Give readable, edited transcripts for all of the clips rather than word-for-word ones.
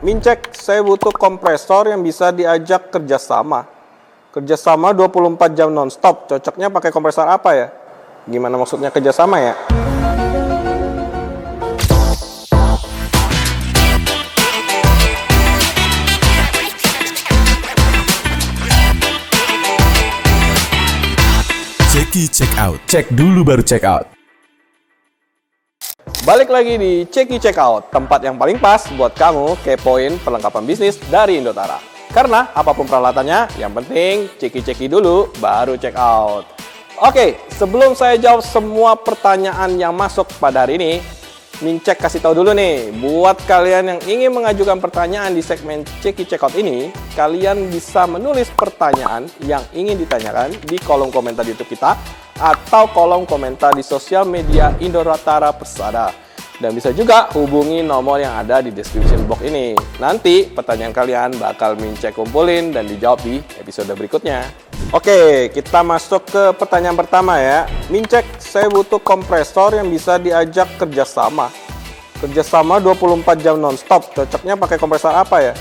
Mincek, saya butuh kompresor yang bisa diajak kerjasama. Kerjasama 24 jam nonstop. Cocoknya pakai kompresor apa ya? Gimana maksudnya kerjasama ya? Ceki Check Out. Cek dulu baru check out. Balik lagi di Ceki Check Out, tempat yang paling pas buat kamu kepoin perlengkapan bisnis dari Indotara. Karena apapun peralatannya, yang penting ceki-ceki dulu baru check out. Oke, sebelum saya jawab semua pertanyaan yang masuk pada hari ini, Mincek kasih tahu dulu nih, buat kalian yang ingin mengajukan pertanyaan di segmen Ceki Check Out ini, kalian bisa menulis pertanyaan yang ingin ditanyakan di kolom komentar YouTube kita atau kolom komentar di sosial media Indotara Persada. Dan bisa juga hubungi nomor yang ada di description box ini. Nanti pertanyaan kalian bakal Mincek kumpulin dan dijawab di episode berikutnya. Oke, kita masuk ke pertanyaan pertama ya. Mincek, saya butuh kompresor yang bisa diajak kerjasama. Kerjasama 24 jam nonstop. Cocoknya pakai kompresor apa ya?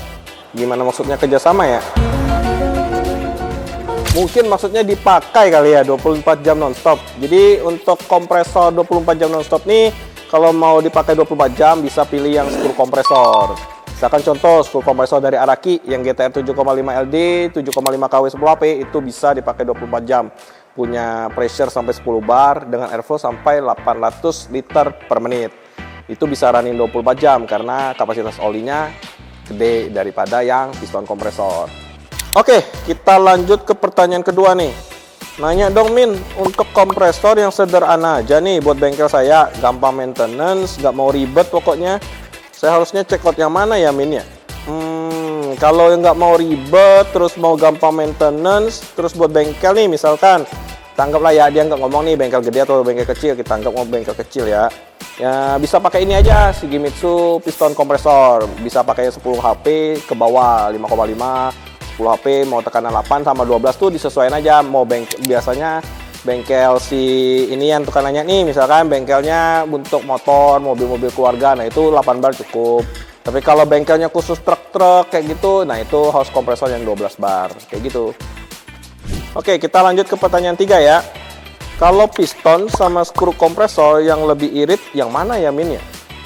Gimana maksudnya kerjasama ya? Mungkin maksudnya dipakai kali ya 24 jam nonstop. Jadi untuk kompresor 24 jam nonstop nih, kalau mau dipakai 24 jam bisa pilih yang screw kompresor. Misalkan contoh screw kompresor dari Araki yang GTR 7,5 LD 7,5 kW 10 HP itu bisa dipakai 24 jam. Punya pressure sampai 10 bar dengan airflow sampai 800 liter per menit. Itu bisa running 24 jam karena kapasitas olinya gede daripada yang piston kompresor. Oke, kita lanjut ke pertanyaan kedua nih. Nanya dong Min, untuk kompresor yang sederhana aja nih buat bengkel saya, gampang maintenance, nggak mau ribet pokoknya. Saya harusnya check out yang mana ya Min ya? Kalau yang nggak mau ribet, terus mau gampang maintenance, terus buat bengkel nih misalkan, tanggaplah ya dia nggak ngomong nih bengkel gede atau bengkel kecil, kita anggap mau bengkel kecil ya. Ya bisa pakai ini aja, Shigemitsu piston kompresor, bisa pakai 10 HP ke bawah 5,5. 10 HP mau tekanan 8 sama 12 tuh disesuaikan aja. Mau bengkel biasanya bengkel si ini yang tekanannya nih, misalkan bengkelnya untuk motor, mobil-mobil keluarga, nah itu 8 bar cukup. Tapi kalau bengkelnya khusus truk-truk kayak gitu, nah itu harus kompresor yang 12 bar kayak gitu. Oke, kita lanjut ke pertanyaan 3 ya. Kalau piston sama skru kompresor yang lebih irit yang mana ya Min ya?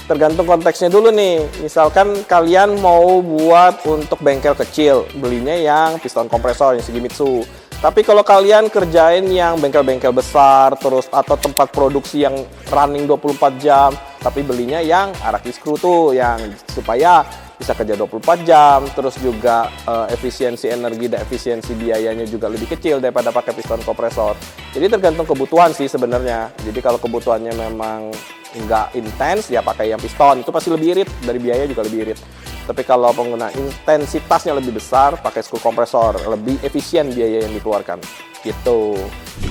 Tergantung konteksnya dulu nih. Misalkan kalian mau buat untuk bengkel kecil, belinya yang piston kompresor yang Shigemitsu. Tapi kalau kalian kerjain yang bengkel-bengkel besar terus atau tempat produksi yang running 24 jam, tapi belinya yang Araki screw tuh yang supaya bisa kerja 24 jam, terus juga efisiensi energi dan efisiensi biayanya juga lebih kecil daripada pakai piston kompresor. Jadi tergantung kebutuhan sih sebenarnya. Jadi kalau kebutuhannya memang nggak intens ya pakai yang piston, itu pasti lebih irit, dari biaya juga lebih irit. Tapi kalau pengguna intensitasnya lebih besar pakai screw kompresor, lebih efisien biaya yang dikeluarkan gitu.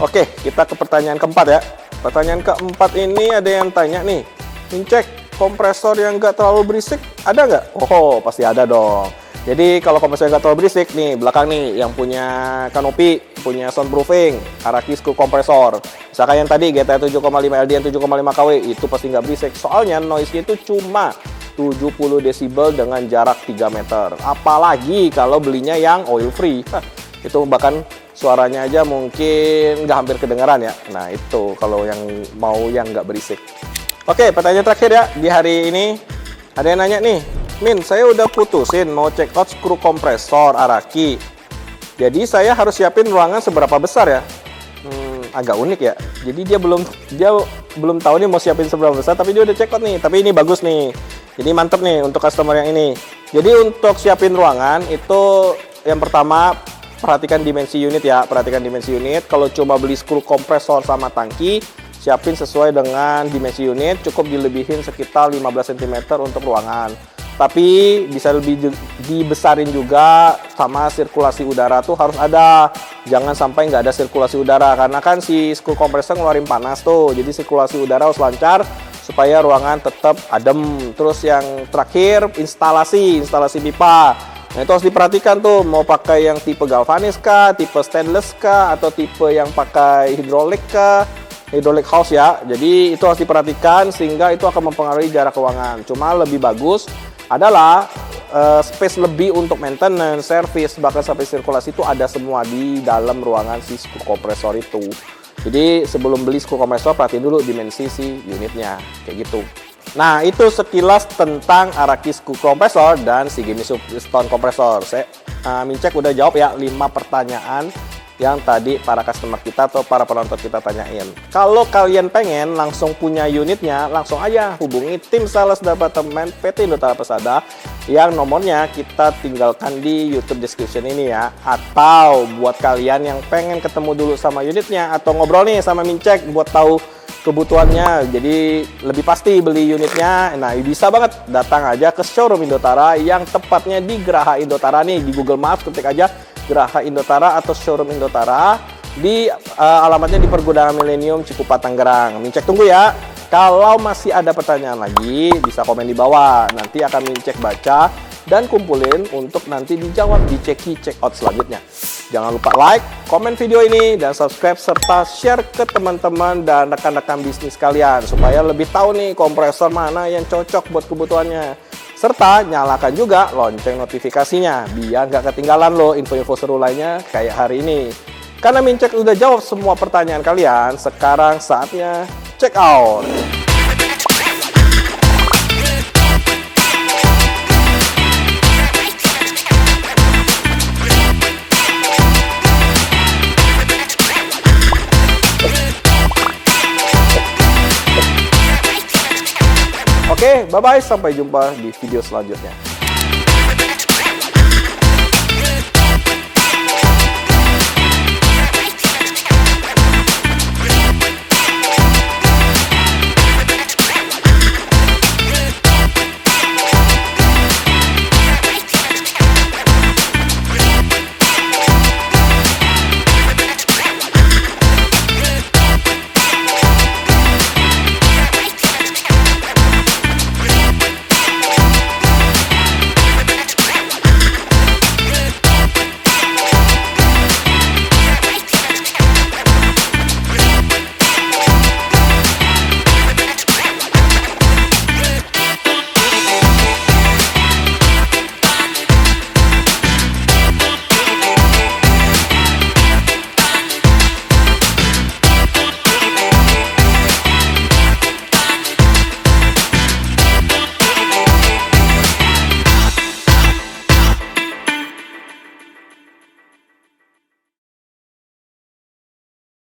Oke, kita ke pertanyaan keempat ya. Pertanyaan keempat ini ada yang tanya nih, Mincek, kompresor yang nggak terlalu berisik ada nggak? Oh pasti ada dong. Jadi kalau kompresor nggak terlalu berisik nih, belakang nih yang punya kanopi, punya soundproofing, Araki screw kompresor. Misalkan yang tadi GTR 7,5 LD 7,5 kW itu pasti nggak berisik. Soalnya noise-nya itu cuma 70 desibel dengan jarak 3 meter. Apalagi kalau belinya yang oil free. Itu bahkan suaranya aja mungkin nggak hampir kedengaran ya. Nah itu kalau yang mau yang nggak berisik. Oke, pertanyaan terakhir ya di hari ini. Ada yang nanya nih, Min, saya udah putusin mau check out skru kompresor Araki. Jadi saya harus siapin ruangan seberapa besar ya? Agak unik ya. Jadi dia belum tahu nih mau siapin seberapa besar, tapi dia udah check out nih. Tapi ini bagus nih. Jadi mantep nih untuk customer yang ini. Jadi untuk siapin ruangan itu yang pertama perhatikan dimensi unit ya. Perhatikan dimensi unit. Kalau cuma beli skru kompresor sama tangki, siapin sesuai dengan dimensi unit, cukup dilebihin sekitar 15 cm untuk ruangan. Tapi bisa lebih dibesarin juga sama sirkulasi udara tuh harus ada. Jangan sampai nggak ada sirkulasi udara, karena kan si screw kompresor ngeluarin panas tuh. Jadi sirkulasi udara harus lancar supaya ruangan tetap adem. Terus yang terakhir instalasi pipa. Nah itu harus diperhatikan tuh, mau pakai yang tipe galvanis kah, tipe stainless kah, atau tipe yang pakai hidrolik kah. Hydraulic house ya, jadi itu harus diperhatikan sehingga itu akan mempengaruhi jarak ruangan. Cuma lebih bagus adalah space lebih untuk maintenance, service, bahkan sampai sirkulasi itu ada semua di dalam ruangan si screw kompresor itu. Jadi sebelum beli screw kompresor perhatiin dulu dimensi si unitnya kayak gitu. Nah, itu sekilas tentang Araki screw kompresor dan si Shimizu piston kompresor. Mincek udah jawab ya 5 pertanyaan yang tadi para customer kita atau para penonton kita tanyain. Kalau kalian pengen langsung punya unitnya, langsung aja hubungi tim sales departemen PT Indotara Persada yang nomornya kita tinggalkan di YouTube description ini ya. Atau buat kalian yang pengen ketemu dulu sama unitnya atau ngobrol nih sama Mincek buat tahu kebutuhannya, jadi lebih pasti beli unitnya. Nah, bisa banget datang aja ke showroom Indotara yang tepatnya di Geraha Indotara nih. Di Google Maps ketik aja Geraha Indotara atau showroom Indotara di alamatnya di Pergudangan Milenium Cikupa Tangerang. Mincek tunggu ya. Kalau masih ada pertanyaan lagi bisa komen di bawah. Nanti akan Mincek baca dan kumpulin untuk nanti dijawab di Ceki Check Out selanjutnya. Jangan lupa like, komen video ini, dan subscribe serta share ke teman-teman dan rekan-rekan bisnis kalian supaya lebih tahu nih kompresor mana yang cocok buat kebutuhannya. Serta nyalakan juga lonceng notifikasinya biar nggak ketinggalan loh info-info seru lainnya kayak hari ini. Karena Mincek udah jawab semua pertanyaan kalian, sekarang saatnya check out. Oke, bye-bye. Sampai jumpa di video selanjutnya.